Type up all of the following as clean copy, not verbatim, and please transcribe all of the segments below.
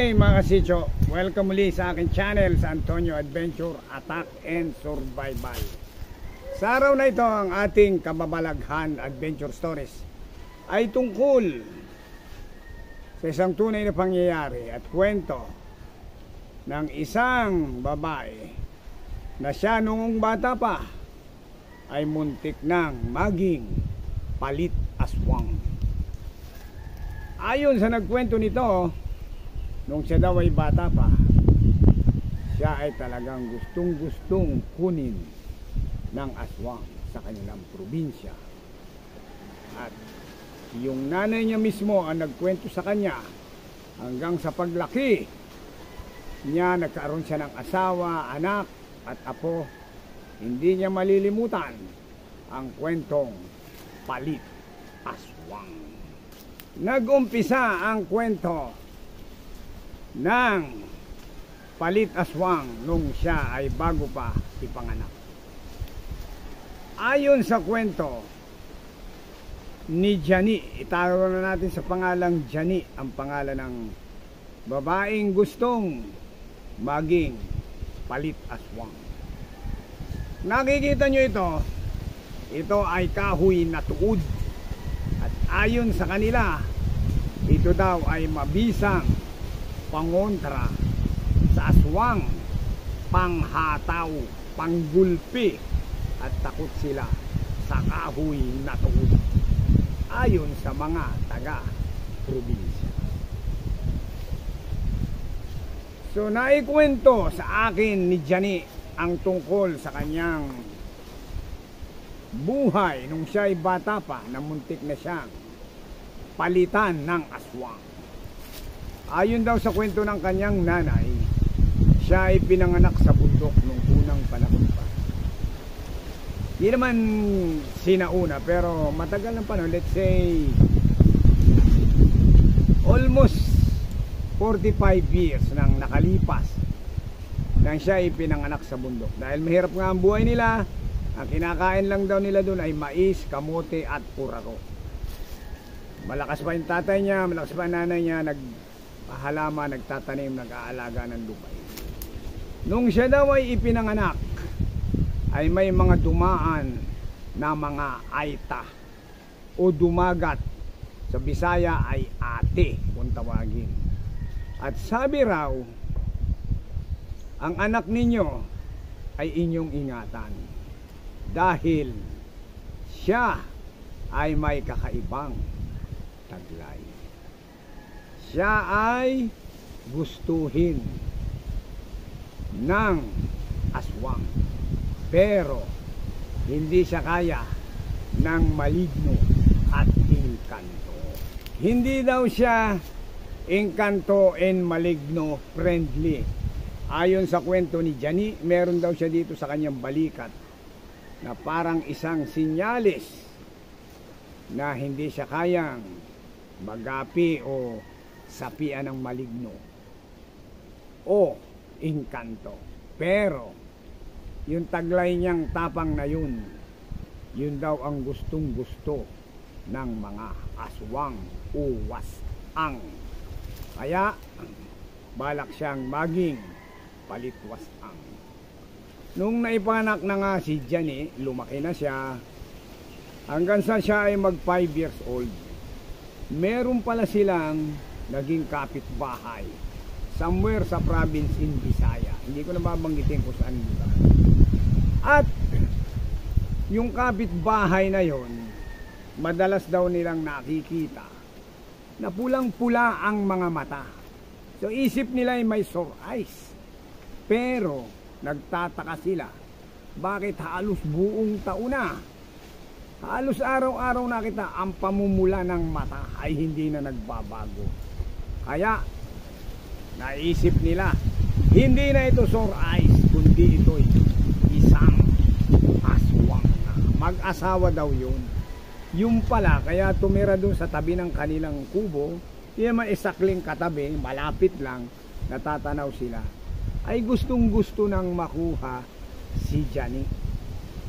day mga kasitso, welcome muli sa aking channel sa Antonio Adventure, Attack and Survival. Sa araw na ito, ang ating kababalaghan adventure stories ay tungkol sa isang tunay na pangyayari at kwento ng isang babae na siya noong bata pa ay muntik nang maging palit aswang. Ayon sa nagkwento nito, nung siya daw ay bata pa, siya ay talagang gustong-gustong kunin ng aswang sa kanilang probinsya. At yung nanay niya mismo ang nagkwento sa kanya hanggang sa paglaki niya, nagkaroon siya ng asawa, anak at apo. Hindi niya malilimutan ang kwentong palit aswang. Nag-umpisa ang kwento ng palit aswang nung siya ay bago pa ipanganak. Ayon sa kwento ni Jani, itawag na natin sa pangalang Jani ang pangalan ng babaeng gustong maging palit aswang. Nakikita nyo ito ay kahoy na tuod, at ayon sa kanila, ito daw ay mabisang pangontra sa aswang, panghataw, panggulpi, at takot sila sa kahoy na tuod, ayon sa mga taga-probinsya. So naikwento sa akin ni Jani ang tungkol sa kanyang buhay nung siya ay bata pa na muntik na siyang palitan ng aswang. Ayon daw sa kwento ng kanyang nanay, siya ay pinanganak sa bundok nung unang panahon pa. Di naman sinauna, pero matagal ng panahon, let's say almost 45 years nang nakalipas nang siya ay pinanganak sa bundok. Dahil mahirap nga ang buhay nila, ang kinakain lang daw nila doon ay mais, kamote at purako. Malakas pa yung tatay niya, malakas pa yung nanay niya, nagpahalaman, nagtatanim, nag-aalaga ng lupa. Nung siya daw ay ipinanganak, ay may mga dumaan na mga aita o dumagat. Sa Bisaya ay ate kung tawagin. At sabi raw, ang anak ninyo ay inyong ingatan dahil siya ay may kakaibang taglay. Siya ay gustuhin ng aswang, pero hindi siya kaya ng maligno at inkanto. Hindi daw siya inkanto and maligno friendly. Ayon sa kwento ni Jani, meron daw siya dito sa kanyang balikat na parang isang sinyalis na hindi siya kayang magapi o sapian ng maligno o inkanto. Pero yung taglay niyang tapang na yun daw ang gustong gusto ng mga aswang o wasang. Kaya balak siyang maging palit wasang. Nung naipanak na nga si Jani, lumaki na siya. Hanggang sa siya ay mag 5 years old, meron pala silang naging kapitbahay somewhere sa province in Bisaya. Hindi ko na babanggitin kung saan dito. At yung kapitbahay na yon, madalas daw nilang nakikita na pulang-pula ang mga mata. So isip nila ay may sore eyes. Pero nagtataka sila, bakit halos buong taon na, halos araw-araw nakita ang pamumula ng mata ay hindi na nagbabago. Kaya naisip nila, hindi na ito sore eyes, kundi ito'y isang aswang na. Mag-asawa daw yun. Yung pala, kaya tumira doon sa tabi ng kanilang kubo, hindi naman isakling katabi, malapit lang, natatanaw sila. Ay gustong gusto nang makuha si Jani.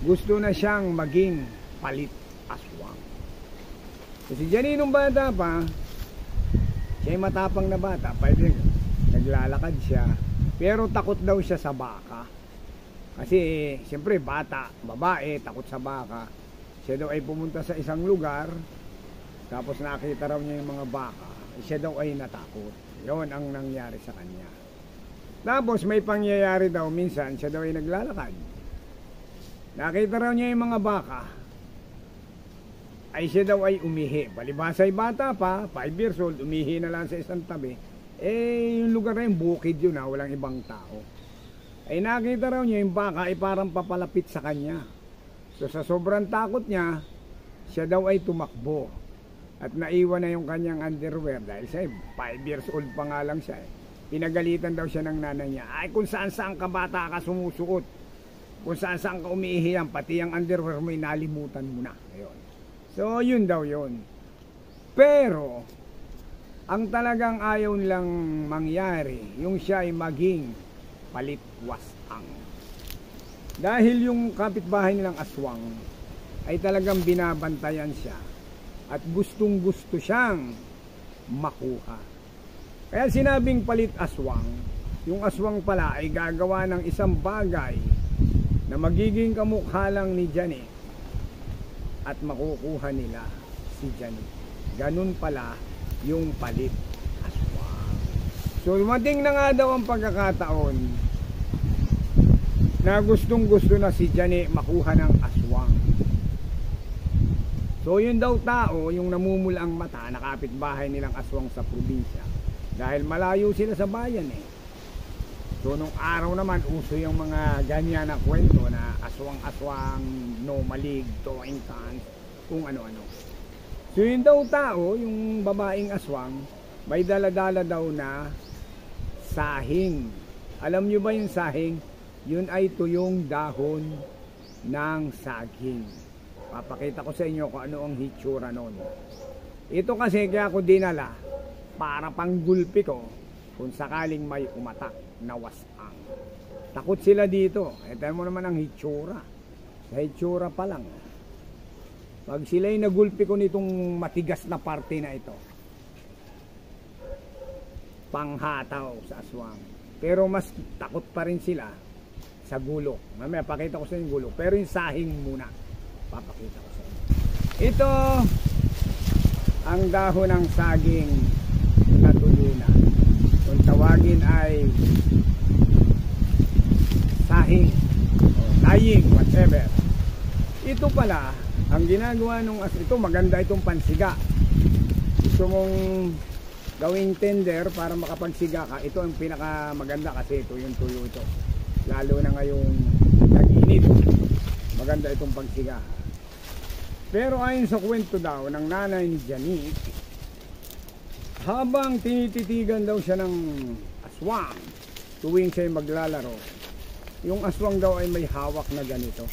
Gusto na siyang maging palit aswang. So, si Jani nung bata pa, siya ay matapang na bata, 5 naglalakad siya, pero takot daw siya sa baka. Kasi siyempre bata, babae, takot sa baka. Siya daw ay pumunta sa isang lugar, tapos nakita raw niya yung mga baka. Siya daw ay natakot. Yon ang nangyari sa kanya. Tapos may pangyayari daw, minsan siya daw ay naglalakad. Nakita raw niya yung mga baka, ay siya daw ay umihi. Palibhasa ay bata pa, 5 years old, umihi na lang sa isang tabi. Yung lugar na yung bukid yun, walang ibang tao. Ay nakita raw niya yung baka ay parang papalapit sa kanya. So sa sobrang takot niya, siya daw ay tumakbo. At naiwan na yung kanyang underwear dahil siya 5 years old pa nga lang siya. Pinagalitan daw siya ng nanay niya. Ay kung saan saan ka bata ka sumusuot, kung saan saan ka umiihiyan, pati ang underwear mo inalimutan mo na. Ayun. So yun daw yun. Pero ang talagang ayaw nilang mangyari, yung siya ay maging palitwasang. Dahil yung kapitbahay nilang aswang ay talagang binabantayan siya at gustong gusto siyang makuha. Kaya sinabing palit aswang, yung aswang pala ay gagawa ng isang bagay na magiging kamukha lang ni Janet at makukuha nila si Janet. Ganun pala yung palit aswang. So dumating na nga daw ang pagkakataon na gustong gusto na si Janet makuha ng aswang. So yun daw tao, yung namumula ang mata, nakapit bahay nilang aswang sa probinsya. Dahil malayo sila sa bayan So nung araw naman, uso yung mga ganyan na kwento na aswang-aswang, no malig, towing cans, kung ano-ano. So yun daw tao, yung babaeng aswang, may dala-dala daw na sahing. Alam nyo ba yung sahing? Yun ay tuyong dahon ng saging. Papakita ko sa inyo kung ano ang hitsura nun. Ito kasi kaya ko dinala para panggulpi ko kung sakaling may umatak na wasang. Takot sila dito. Ito mo naman ang hitsura. Sa hitsura pa lang. Pag sila'y nagulpi ko nitong matigas na parte na ito, panghataw sa aswang. Pero mas takot pa rin sila sa gulok. Mamaya pakita ko sa inyo yung gulok. Pero yung sahing muna papakita ko sa inyo. Ito ang dahon ng saging na tulunan. Kung tawagin ay sahing o daying, whatever. Ito pala ang ginagawa nung ito, maganda itong pansiga. Gusto mong gawing tender para makapagsiga ka, ito ang pinaka maganda kasi ito yung tuyo ito. Lalo na ngayong nag-init, maganda itong pagsiga. Pero ayon sa kwento daw ng nanay ni Janet, habang tinititigan daw siya ng aswang tuwing siya maglalaro, yung aswang daw ay may hawak na ganito.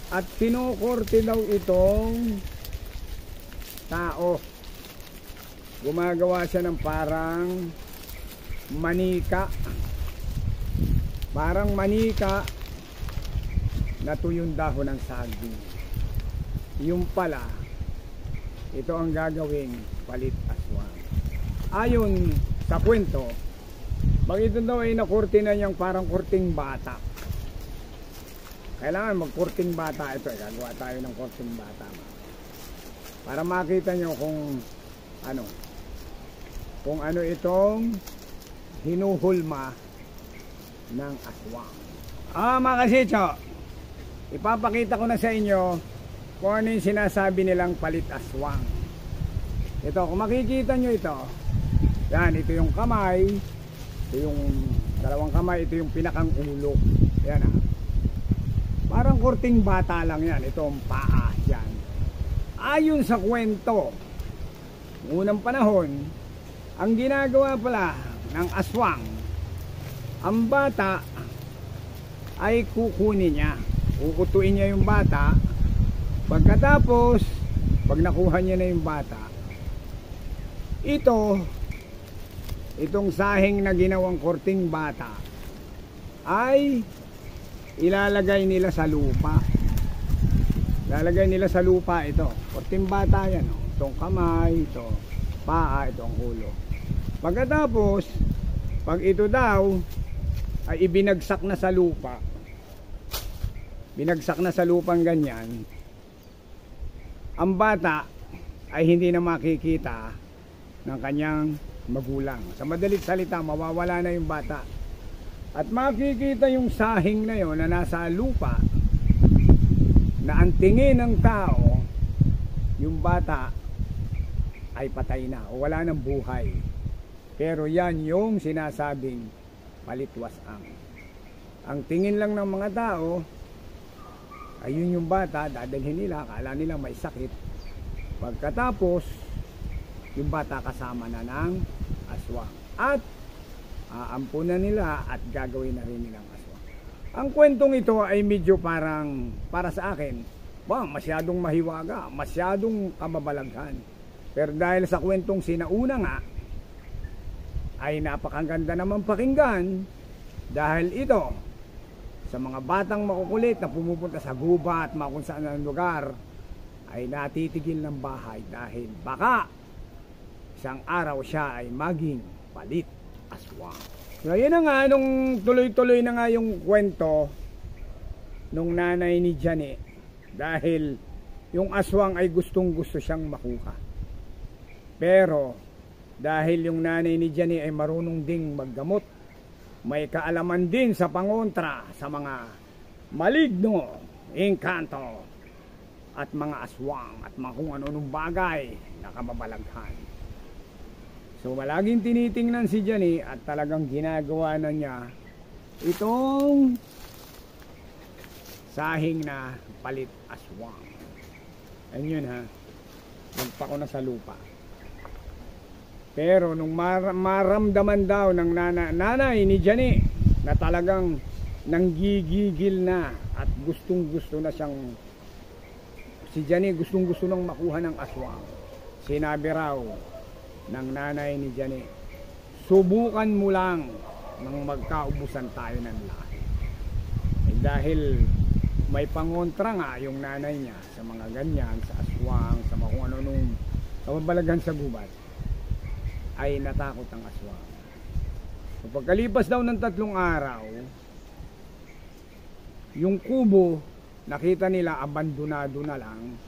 At kinukorte daw itong tao. Gumagawa siya ng parang manika. Parang manika na tuyong dahon ng saging. Yung pala, ito ang gagawing palit aswang. Ayon sa kwento, pag ito daw ay nakurti na niyang parang kurting bata. Kailangan magkurting bata ito. Gagawa tayo ng kurting bata. Para makita nyo kung ano itong hinuhulma ng aswang. Mga kasitso, ipapakita ko na sa inyo kung ano yung sinasabi nilang palit aswang. Ito, kung makikita nyo ito, yan, ito yung kamay, ito yung dalawang kamay, ito yung pinakang ulo. Yan parang kurting bata lang yan, itong paa yan. Ayon sa kwento, unang panahon, ang ginagawa pala ng aswang, ang bata ay kukunin niya, ukutuin niya yung bata. Pagkatapos, pag nakuha niya na yung bata, itong sahing na ginawang kurting bata ay ilalagay nila sa lupa. Lalagay nila sa lupa ito. Kurting bata yan. Itong kamay, ito paa, itong ulo. Pagkatapos, pag ito daw ay ibinagsak na sa lupa, binagsak na sa lupang ganyan, ang bata ay hindi na makikita ng kanyang magulang. Sa madalit salita, mawawala na yung bata. At makikita yung sahing na yon na nasa lupa, na ang tingin ng tao, yung bata ay patay na o wala ng buhay. Pero yan yung sinasabing palitwasang. Ang tingin lang ng mga tao, ayun yung bata, dadalhin nila, akala nila may sakit. Pagkatapos, yung bata kasama na ng aswang. At aampunan nila at gagawin na rin nilang aswang. Ang kwentong ito ay medyo parang, para sa akin, masyadong mahiwaga, masyadong kababalaghan. Pero dahil sa kwentong sinauna nga, ay napakaganda naman pakinggan. Dahil ito, sa mga batang makukulit na pumupunta sa gubat, kung saan ang lugar, ay natitigil ng bahay dahil baka isang araw siya ay maging palit aswang. So yun na nga, nung tuloy-tuloy na nga yung kwento nung nanay ni Jani, dahil yung aswang ay gustong-gusto siyang makuha. Pero dahil yung nanay ni Jani ay marunong ding maggamot, may kaalaman din sa pangontra sa mga maligno, engkanto, at mga aswang at mga kung ano-anong bagay na kababalaghan. So malaging tinitingnan si Jani at talagang ginagawa na niya itong sahing na palit aswang. Ayun ha, nagpako na sa lupa. Pero nung maramdaman daw ng nanay ni Jani na talagang nanggigigil na at gustong-gusto na siyang, si Jani gustong-gusto nang makuha ng aswang, sinabi raw ng nanay ni Jani, subukan mo lang nang magkaubusan tayo ng lahi. Dahil may pangontra nga yung nanay niya sa mga ganyan, sa aswang, sa mga kung ano nung kababalaghan sa gubat, ay natakot ang aswang. So, pagkalipas daw ng 3 araw, yung kubo, nakita nila abandonado na lang,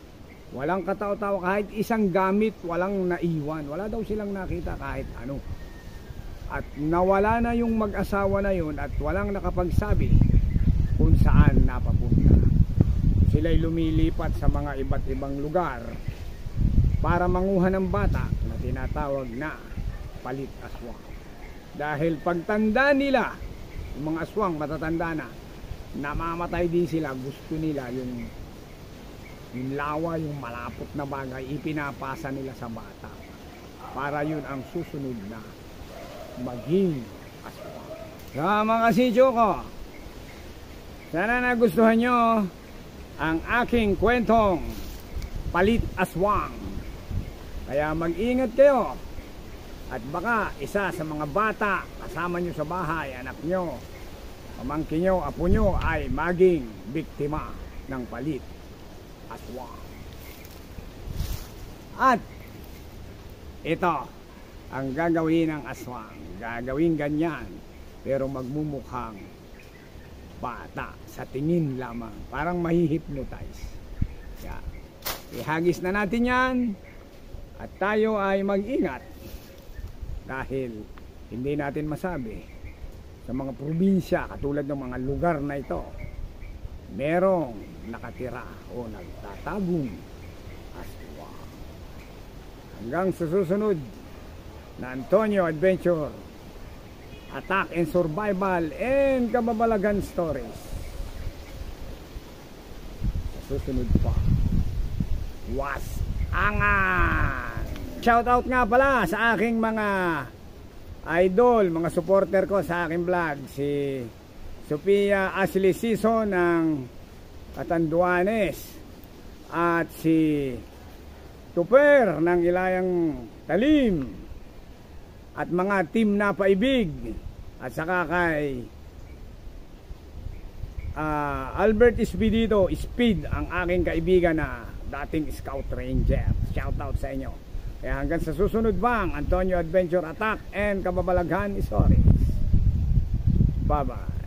walang katao-tao, kahit isang gamit walang naiwan, wala daw silang nakita kahit ano. At nawala na yung mag-asawa na yun at walang nakapagsabi kung saan napapunta. Sila'y lumilipat sa mga iba't ibang lugar para manguha ng bata na tinatawag na palit aswang. Dahil pagtanda nila, yung mga aswang matatanda na, namamatay din sila, gusto nila yung lawa, yung malapot na bagay, ipinapasa nila sa bata para yun ang susunod na maging aswang. So mga kasidyo ko, sana nagustuhan nyo ang aking kwentong palit aswang. Kaya mag-ingat kayo. At baka isa sa mga bata kasama nyo sa bahay, anak nyo, pamangkin nyo, apo nyo ay maging biktima ng palit aswang. At ito ang gagawin ng aswang. Gagawin ganyan, pero magmumukhang bata sa tingin lamang. Parang mahihipnotize. Kaya, ihagis na natin yan at tayo ay mag-ingat. Dahil hindi natin masabi sa mga probinsya katulad ng mga lugar na ito, merong nakatira o nagtatagong aswang. Hanggang sa susunod na Antonio Adventure, Attack and Survival and Kababalagan Stories. Sa susunod pa, wasangan! Shoutout nga pala sa aking mga idol, mga supporter ko sa aking vlog, si Sophia Ashley Siso ng Catanduanes at si Tuper ng Ilayang Talim at mga team na paibig, at saka kay Albert Espedito, Speed, ang aking kaibigan na dating Scout Ranger. Shoutout sa inyo. Kaya hanggang sa susunod bang Antonio Adventure Attack and Kababalaghan Stories. Bye-bye.